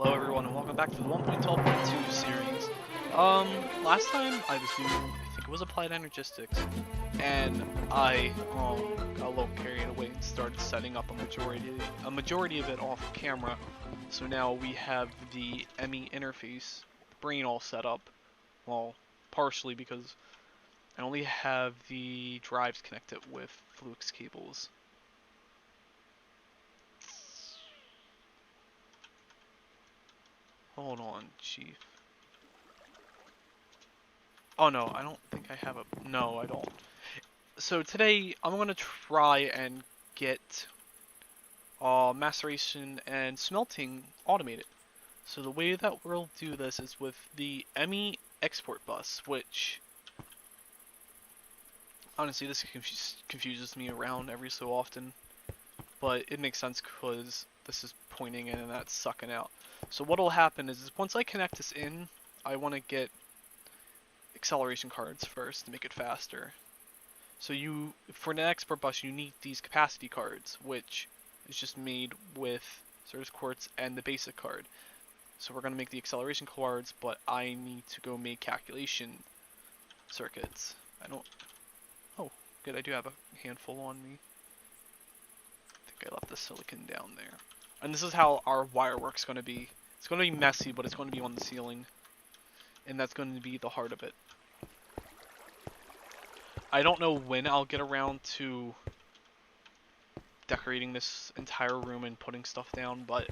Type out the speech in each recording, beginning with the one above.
Hello everyone and welcome back to the 1.12.2 series. Last time I was doing, I think it was applied energistics, and I got a little carried away and started setting up a majority of it off camera. So now we have the ME interface brain all set up. Well, partially because I only have the drives connected with Fluix cables. Hold on, Chief. Oh no, I don't think I have a... No, I don't. So today, I'm going to try and get maceration and smelting automated. So the way that we'll do this is with the ME export bus, which... Honestly, this confuses me around every so often. But it makes sense because this is pointing in and that's sucking out. So what'll happen is once I connect this in, I want to get acceleration cards first to make it faster. So for an export bus, you need these capacity cards, which is just made with Certus Quartz and the basic card. So we're going to make the acceleration cards, but I need to go make calculation circuits. Oh, good, I do have a handful on me. I think I left the silicon down there. And this is how our wire work's going to be. It's going to be messy, but it's going to be on the ceiling. And that's going to be the heart of it. I don't know when I'll get around to decorating this entire room and putting stuff down, but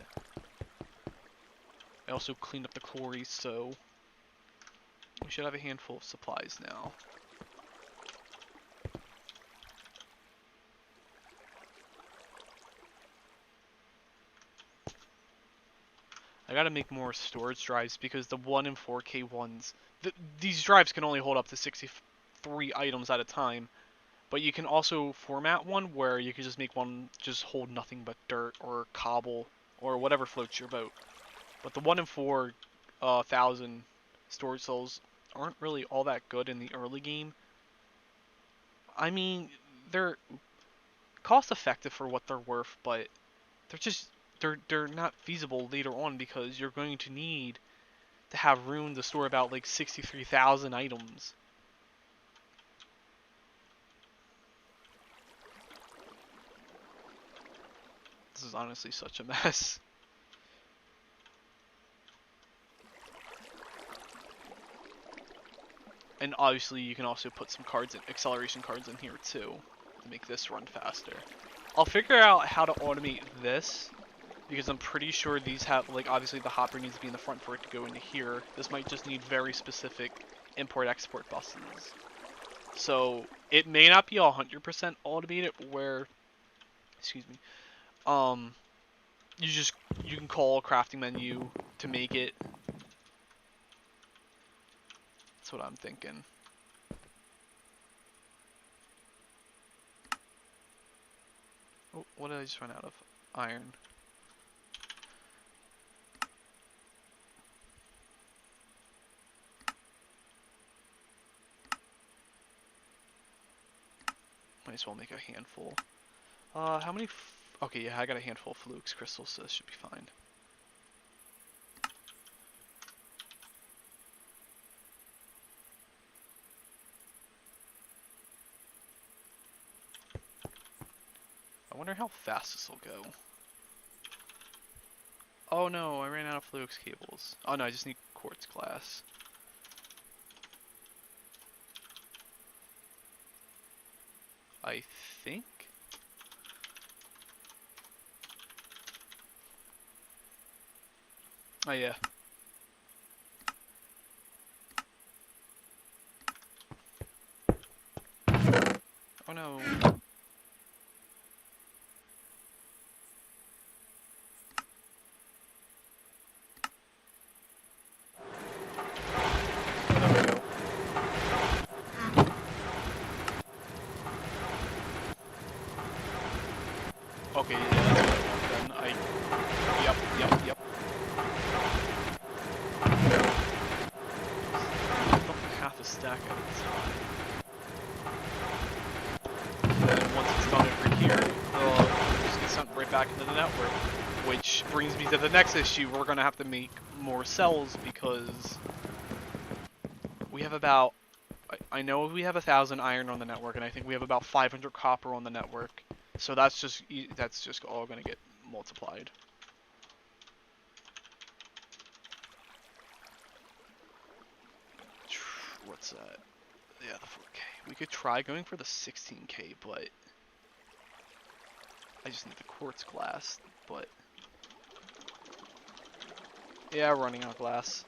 I also cleaned up the quarry, so we should have a handful of supplies now. I gotta make more storage drives because the 1 and 4K ones, these drives can only hold up to 63 items at a time, but you can also format one where you can just make one just hold nothing but dirt or cobble or whatever floats your boat. But the 1 and 4,000 storage cells aren't really all that good in the early game. I mean, they're cost effective for what they're worth, but they're not feasible later on because you're going to need to have room to store about like 63,000 items. This is honestly such a mess. And obviously you can also put some acceleration cards in here too to make this run faster. I'll figure out how to automate this because I'm pretty sure these have, like, obviously the hopper needs to be in the front for it to go into here. This might just need very specific import-export buses. So it may not be 100% automated where, excuse me, you can call a crafting menu to make it. That's what I'm thinking. Oh, what did I just run out of? Iron. Might as well make a handful. How many? Okay, yeah, I got a handful of Fluix crystals, so this should be fine. I wonder how fast this will go. Oh no, I ran out of Fluix cables. Oh no, I just need quartz glass. I think. Oh yeah. Oh no. Okay, yeah, that's what I want then. Yep. Half a stack at a time. And then once it's done over here, it'll just get sent right back into the network, which brings me to the next issue. We're gonna have to make more cells because we have about, I know we have 1,000 iron on the network, and I think we have about 500 copper on the network. So that's just all gonna get multiplied. What's that? Yeah, the 4K. We could try going for the 16K, but I just need the quartz glass. But yeah, running out of glass,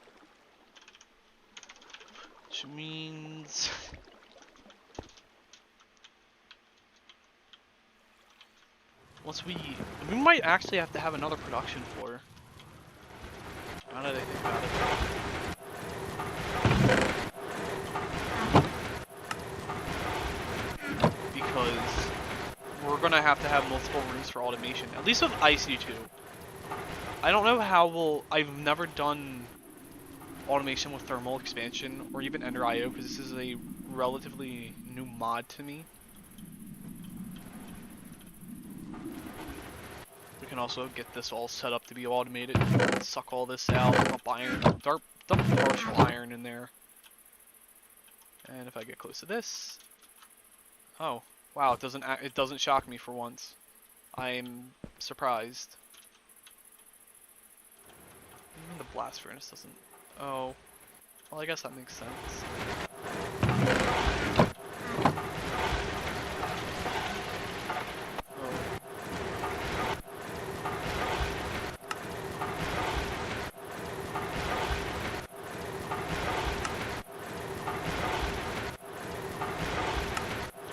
which means once we might actually have to have another production floor. Now that I think about it, because we're gonna have to have multiple rooms for automation, at least with IC2. I don't know how I've never done automation with thermal expansion or even Ender IO because this is a relatively new mod to me. We can also get this all set up to be automated. Suck all this out, dump iron, dump partial iron in there. And if I get close to this, oh wow, it doesn't shock me for once. I'm surprised. Even the blast furnace doesn't. Oh, well, I guess that makes sense.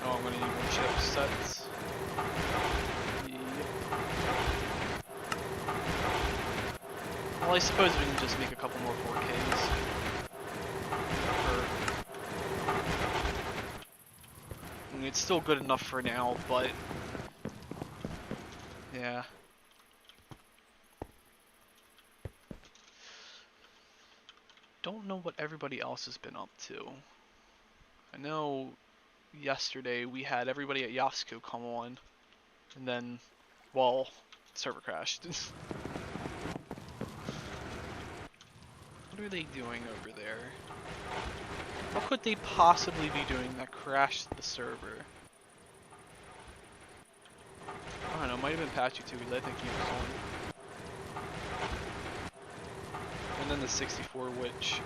Oh, I'm gonna need more chipsets. Yep. Well, I suppose we can just make a couple more 4Ks. I mean, it's still good enough for now, but yeah. Don't know what everybody else has been up to. I know yesterday we had everybody at Yasuko come on, and then, well, server crashed. What are they doing over there? What could they possibly be doing that crashed the server? I don't know, it might have been Patchy too, because I think he was on. And then the 64 witch.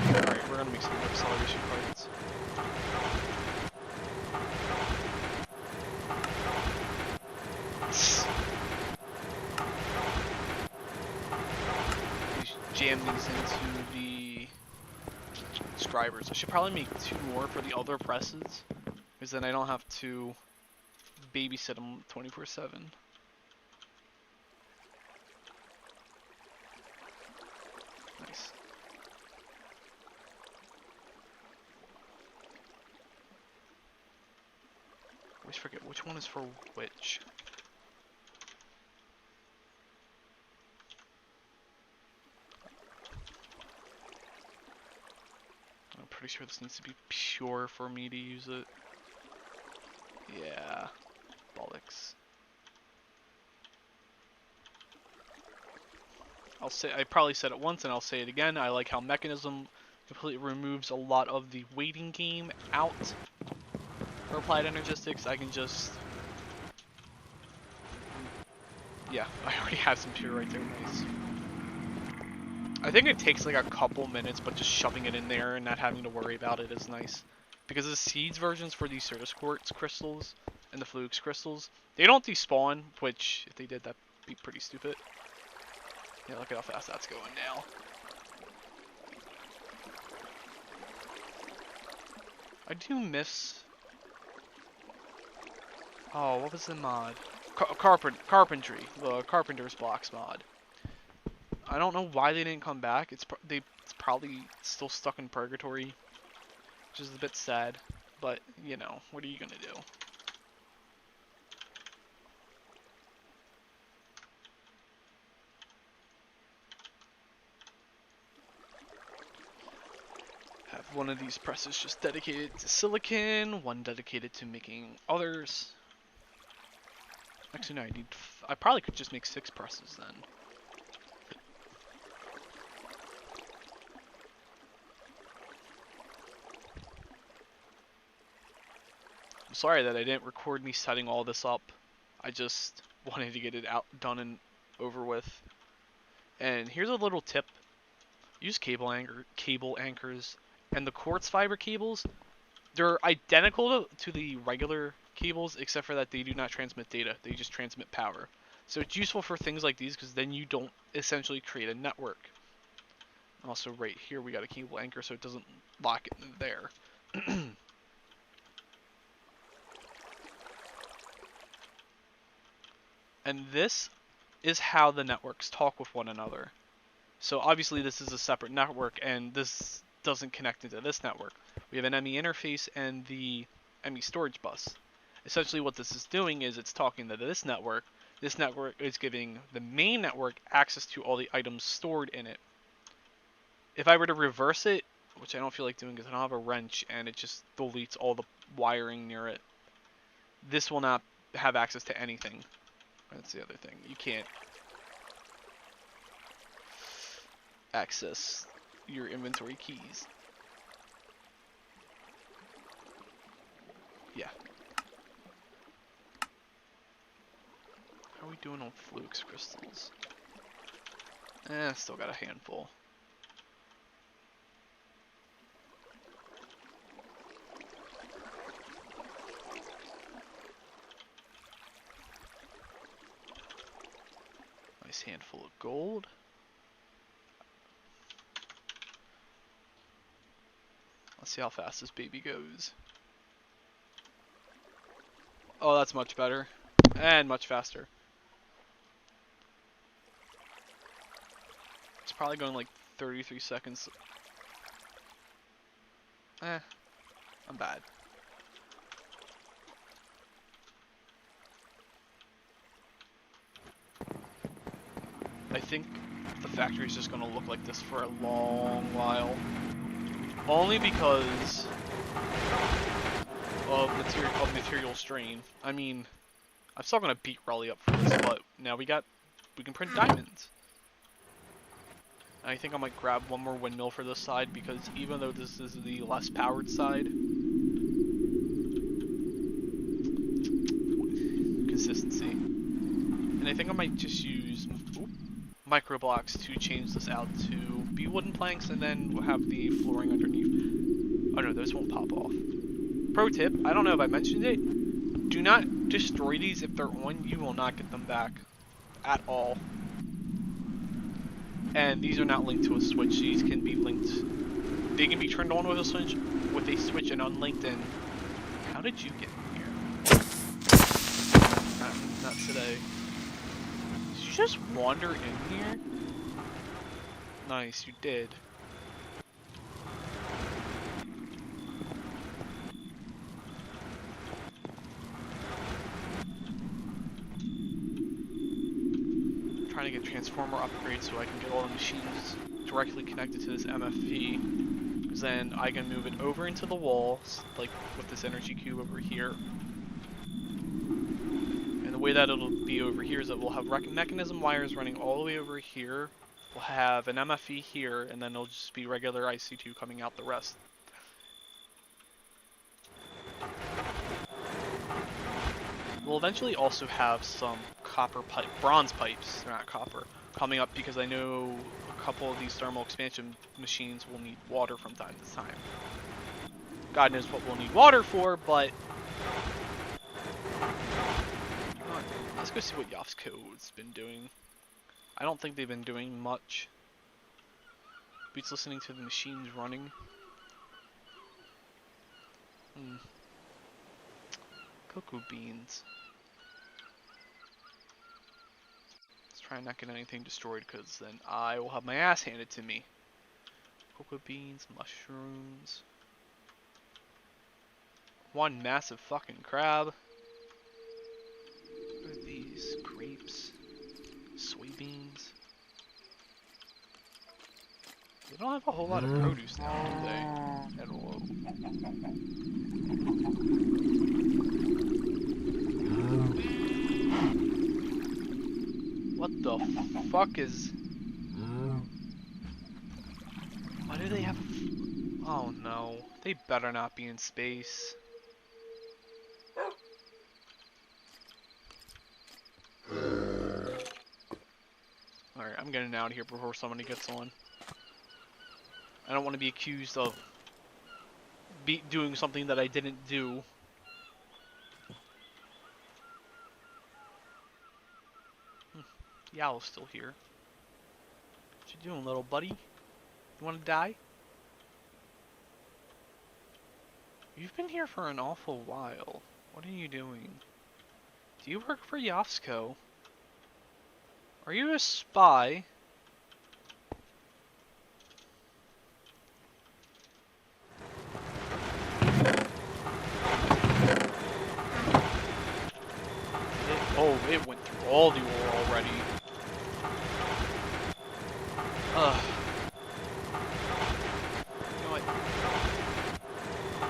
Alright, we're gonna make some more acceleration parts. Jam these into the scribers. I should probably make 2 more for the other presses, because then I don't have to babysit them 24/7. Nice. I always forget which one is for which. I'm pretty sure this needs to be pure for me to use it. Yeah. Bollocks. I probably said it once and I'll say it again. I like how Mechanism completely removes a lot of the waiting game out for applied energistics. I can just, yeah, I already have some pure right there. Nice. I think it takes like a couple minutes, but just shoving it in there and not having to worry about it is nice. Because the seeds versions for these Certus Quartz crystals and the Flux crystals, they don't despawn, which if they did, that'd be pretty stupid. Yeah, look at how fast that's going now. I do miss... Oh, what was the mod? Carpentry. The Carpenter's Blocks mod. I don't know why they didn't come back. It's probably still stuck in purgatory, which is a bit sad. But, you know, what are you gonna do? Have one of these presses just dedicated to silicon, one dedicated to making others. Actually, no, I probably could just make 6 presses then. I'm sorry that I didn't record me setting all this up. I just wanted to get it out, done and over with. And here's a little tip. Use cable anchors. And the quartz fiber cables, they're identical to the regular cables, except for that they do not transmit data. They just transmit power. So it's useful for things like these, because then you don't essentially create a network. Also, right here we got a cable anchor, so it doesn't lock it in there. And this is how the networks talk with one another. So obviously this is a separate network, and this doesn't connect into this network. We have an ME interface and the ME storage bus. Essentially what this is doing is it's talking to this network. This network is giving the main network access to all the items stored in it. If I were to reverse it, which I don't feel like doing because I don't have a wrench and it just deletes all the wiring near it, this will not have access to anything. That's the other thing. You can't access your inventory keys. Yeah. How are we doing on flux crystals? Still got a handful. Nice handful of gold. Let's see how fast this baby goes. Oh, that's much better. And much faster. It's probably going like 33 seconds. I'm bad. I think the factory is just going to look like this for a long while. Only because of material strain. I mean, I'm still going to beat Raleigh up for this, but now we can print diamonds. And I think I might grab one more windmill for this side, because even though this is the less powered side, consistency. And I think I might just use micro blocks to change this out to be wooden planks, and then we'll have the flooring underneath. Oh no, those won't pop off. Pro tip, I don't know if I mentioned it, do not destroy these if they're on. You will not get them back at all. And these are not linked to a switch. These can be linked. They can be turned on with a switch and unlinked. And how did you get in here? Not today. Did you just wander in here? Nice, you did. Trying to get transformer upgrades so I can get all the machines directly connected to this MFP, because then I can move it over into the wall, like with this energy cube over here. And the way that it'll be over here is that we'll have mechanism wires running all the way over here. We'll have an MFE here, and then it'll just be regular IC2 coming out the rest. We'll eventually also have some bronze pipes, they're not copper, coming up, because I know a couple of these thermal expansion machines will need water from time to time. God knows what we'll need water for, but let's go see what Yoff's Code's been doing. I don't think they've been doing much. Beats listening to the machines running. Cocoa beans. Let's try and not get anything destroyed, because then I will have my ass handed to me. Cocoa beans, mushrooms. One massive fucking crab. What are these? Grapes. Soybeans. They don't have a whole lot of produce now, do they? At all. What the fuck is... Why do they have... Oh no. They better not be in space. Alright, I'm getting out of here before somebody gets on. I don't want to be accused of doing something that I didn't do. The owl's still here. What you doing, little buddy? You want to die? You've been here for an awful while. What are you doing? Do you work for Yovsko? Are you a spy? It went through all the ore already. Ugh. You know what?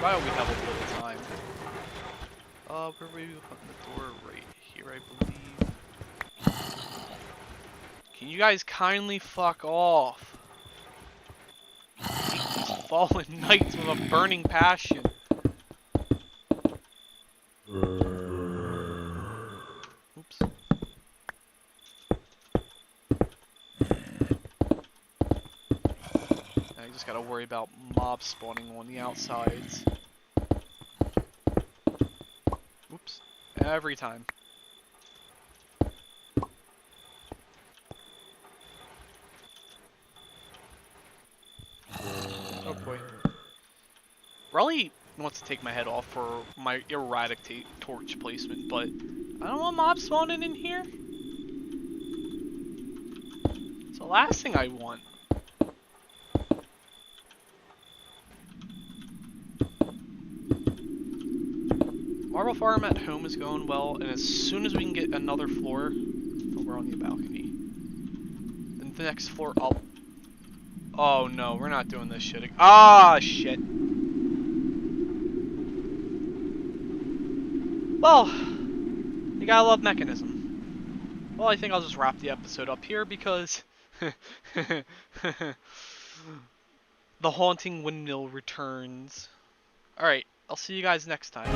Why don't we have a little time? Where were you putting the door? Right here, I believe. Can you guys kindly fuck off? These fallen knights with a burning passion. Oops. Now you just gotta worry about mobs spawning on the outsides. Oops. Every time. Oh boy. Raleigh wants to take my head off for my erratic torch placement, but I don't want mobs spawning in here. It's the last thing I want. Marble farm at home is going well, and as soon as we can get another floor, oh, we're on the balcony. Then the next floor up. Oh no, we're not doing this shit. Ah, shit. Well, you gotta love mechanism. Well, I think I'll just wrap the episode up here because the haunting windmill returns. Alright, I'll see you guys next time.